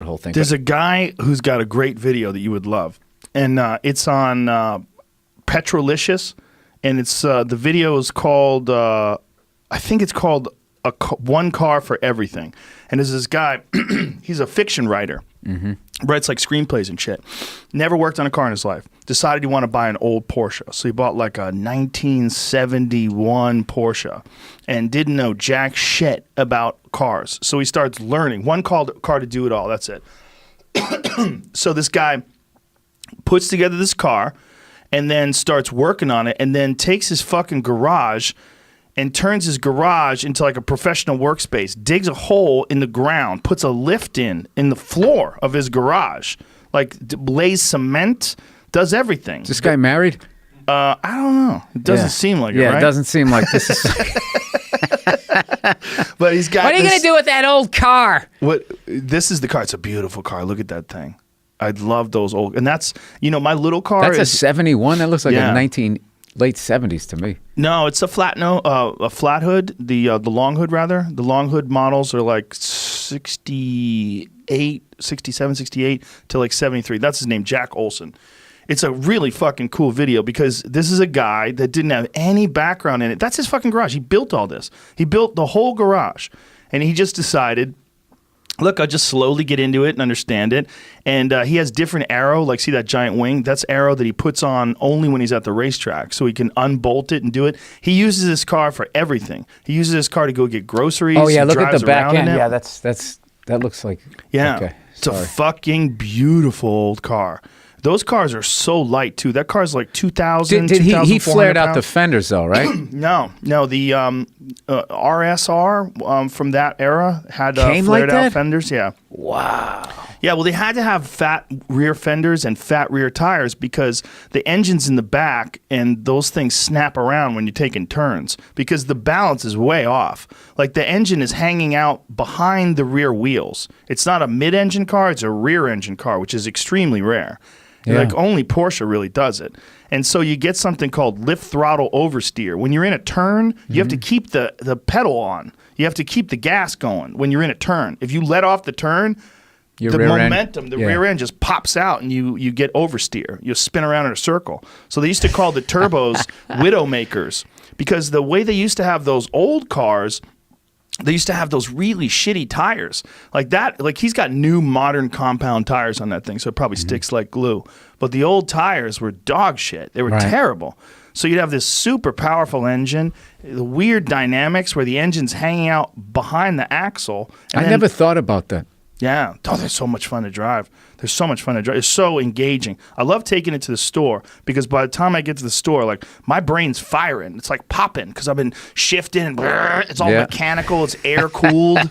whole thing. There's a guy who's got a great video that you would love, and it's on Petrolicious, and it's the video is called I think it's called One Car for Everything. And there's this guy, he's a fiction writer, writes like screenplays and shit. Never worked on a car in his life. Decided he wanted to buy an old Porsche. So he bought like a 1971 Porsche and didn't know jack shit about cars. So he starts learning. One car to do it all. That's it. So this guy puts together this car and then starts working on it and then takes his fucking garage and turns his garage into like a professional workspace, digs a hole in the ground, puts a lift in the floor of his garage, like lays cement, does everything. Is this guy married? I don't know. It doesn't seem like it, right? Yeah, it doesn't seem like this is... But he's got What are you going to do with that old car? This is the car. It's a beautiful car. Look at that thing. I love those old... And that's, my little car That's a 71? That looks like a late 70s to me. No, it's a flat hood, the long hood rather. The long hood models are like 68, 67, 68 to like 73. That's his name, Jack Olson. It's a really fucking cool video because this is a guy that didn't have any background in it. That's his fucking garage. He built all this. He built the whole garage. And he just decided, look, I'll just slowly get into it and understand it. And he has different aero, like see that giant wing? That's aero that he puts on only when he's at the racetrack, so he can unbolt it and do it. He uses his car for everything. He uses his car to go get groceries. Oh yeah, look at the back end. Yeah, that looks like... Yeah, okay, it's a fucking beautiful old car. Those cars are so light too. That car's like 2,000. Did he flared out the fenders though, right? No. The RSR from that era had flared out fenders. Yeah. Wow. Yeah, well, they had to have fat rear fenders and fat rear tires because the engine's in the back and those things snap around when you're taking turns because the balance is way off. Like the engine is hanging out behind the rear wheels. It's not a mid-engine car, it's a rear-engine car, which is extremely rare. Yeah. Like only Porsche really does it. And so you get something called lift throttle oversteer. When you're in a turn, you have to keep the pedal on. You have to keep the gas going when you're in a turn. If you let off the turn, the momentum, rear end just pops out and you get oversteer. You spin around in a circle. So they used to call the turbos Widowmakers because the way they used to have those old cars, they used to have those really shitty tires like that. Like he's got new modern compound tires on that thing, so it probably sticks like glue. But the old tires were dog shit. They were terrible. So you'd have this super powerful engine, the weird dynamics where the engine's hanging out behind the axle. I never thought about that. Yeah. Oh, they're so much fun to drive. They're so much fun to drive. It's so engaging. I love taking it to the store because by the time I get to the store, like my brain's firing. It's like popping because I've been shifting. And it's all mechanical. It's air cooled.